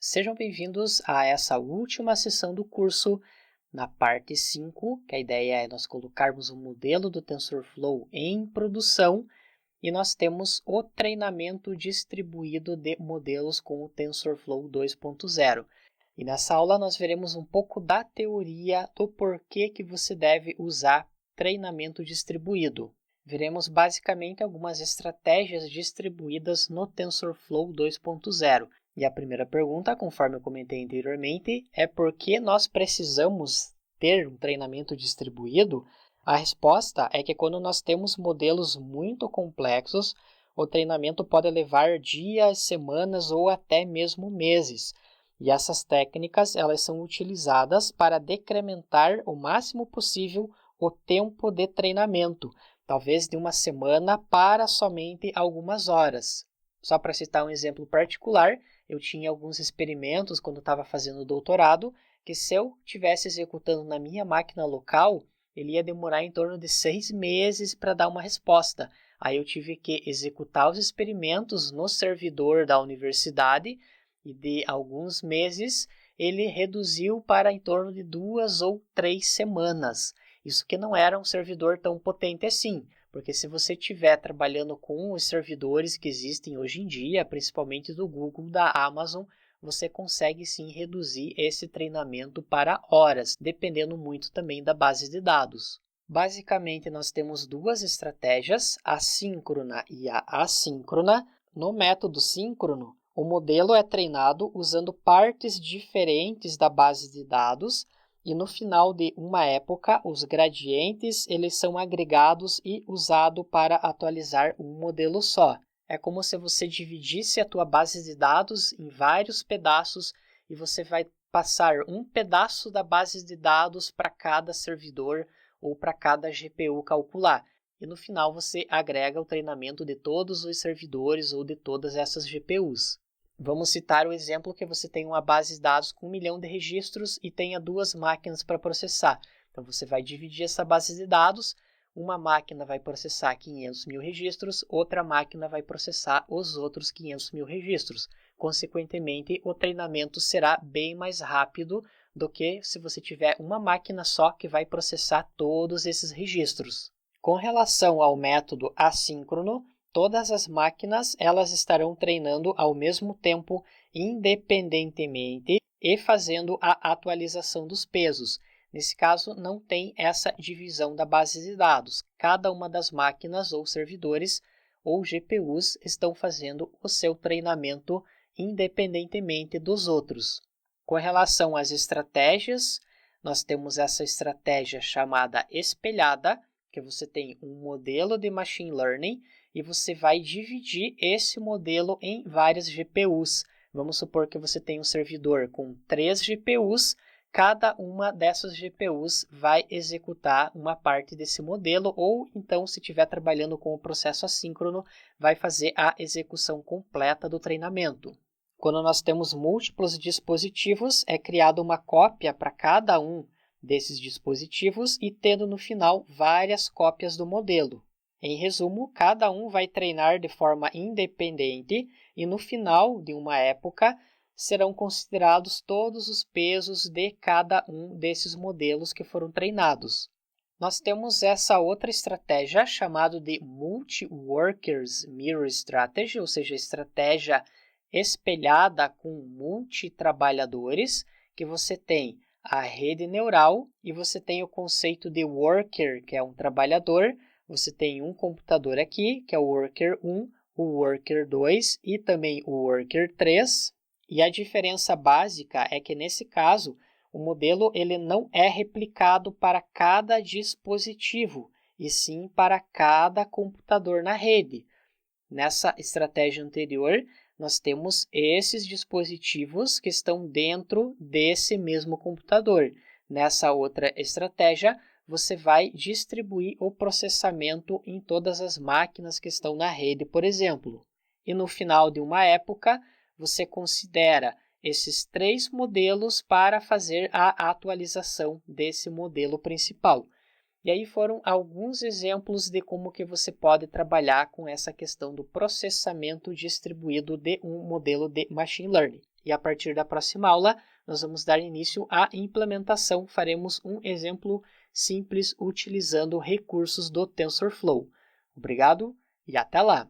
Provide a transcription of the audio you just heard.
Sejam bem-vindos a essa última sessão do curso, na parte 5, que a ideia é nós colocarmos o modelo do TensorFlow em produção e nós temos o treinamento distribuído de modelos com o TensorFlow 2.0. E nessa aula nós veremos um pouco da teoria do porquê que você deve usar treinamento distribuído. Veremos basicamente algumas estratégias distribuídas no TensorFlow 2.0. E a primeira pergunta, conforme eu comentei anteriormente, é por que nós precisamos ter um treinamento distribuído? A resposta é que quando nós temos modelos muito complexos, o treinamento pode levar dias, semanas ou até mesmo meses. E essas técnicas elas são utilizadas para decrementar o máximo possível o tempo de treinamento, talvez de uma semana para somente algumas horas. Só para citar um exemplo particular, eu tinha alguns experimentos quando estava fazendo o doutorado, que se eu estivesse executando na minha máquina local, ele ia demorar em torno de 6 meses para dar uma resposta. Aí eu tive que executar os experimentos no servidor da universidade e de alguns meses ele reduziu para em torno de 2 ou 3 semanas. Isso que não era um servidor tão potente assim. Porque se você estiver trabalhando com os servidores que existem hoje em dia, principalmente do Google, da Amazon, você consegue sim reduzir esse treinamento para horas, dependendo muito também da base de dados. Basicamente, nós temos duas estratégias, a síncrona e a assíncrona. No método síncrono, o modelo é treinado usando partes diferentes da base de dados, e no final de uma época, os gradientes eles são agregados e usados para atualizar um modelo só. É como se você dividisse a tua base de dados em vários pedaços e você vai passar um pedaço da base de dados para cada servidor ou para cada GPU calcular. E no final você agrega o treinamento de todos os servidores ou de todas essas GPUs. Vamos citar o exemplo que você tem uma base de dados com 1 milhão de registros e tenha 2 máquinas para processar. Então, você vai dividir essa base de dados, uma máquina vai processar 500 mil registros, outra máquina vai processar os outros 500 mil registros. Consequentemente, o treinamento será bem mais rápido do que se você tiver uma máquina só que vai processar todos esses registros. Com relação ao método assíncrono, todas as máquinas elas estarão treinando ao mesmo tempo, independentemente e fazendo a atualização dos pesos. Nesse caso, não tem essa divisão da base de dados. Cada uma das máquinas ou servidores ou GPUs estão fazendo o seu treinamento independentemente dos outros. Com relação às estratégias, nós temos essa estratégia chamada espelhada, que você tem um modelo de machine learning e você vai dividir esse modelo em várias GPUs. Vamos supor que você tem um servidor com 3 GPUs, cada uma dessas GPUs vai executar uma parte desse modelo, ou então, se estiver trabalhando com o processo assíncrono, vai fazer a execução completa do treinamento. Quando nós temos múltiplos dispositivos, é criada uma cópia para cada um desses dispositivos e tendo no final várias cópias do modelo. Em resumo, cada um vai treinar de forma independente e no final de uma época serão considerados todos os pesos de cada um desses modelos que foram treinados. Nós temos essa outra estratégia chamada de Multi-Workers Mirror Strategy, ou seja, estratégia espelhada com multitrabalhadores, que você tem a rede neural e você tem o conceito de worker, que é um trabalhador. Você tem um computador aqui, que é o worker 1, o worker 2 e também o worker 3. E a diferença básica é que, nesse caso, o modelo ele não é replicado para cada dispositivo, e sim para cada computador na rede. Nessa estratégia anterior, nós temos esses dispositivos que estão dentro desse mesmo computador. Nessa outra estratégia, você vai distribuir o processamento em todas as máquinas que estão na rede, por exemplo. E no final de uma época, você considera esses 3 modelos para fazer a atualização desse modelo principal. E aí foram alguns exemplos de como que você pode trabalhar com essa questão do processamento distribuído de um modelo de machine learning. e a partir da próxima aula nós vamos dar início à implementação. Faremos um exemplo simples utilizando recursos do TensorFlow. Obrigado e até lá!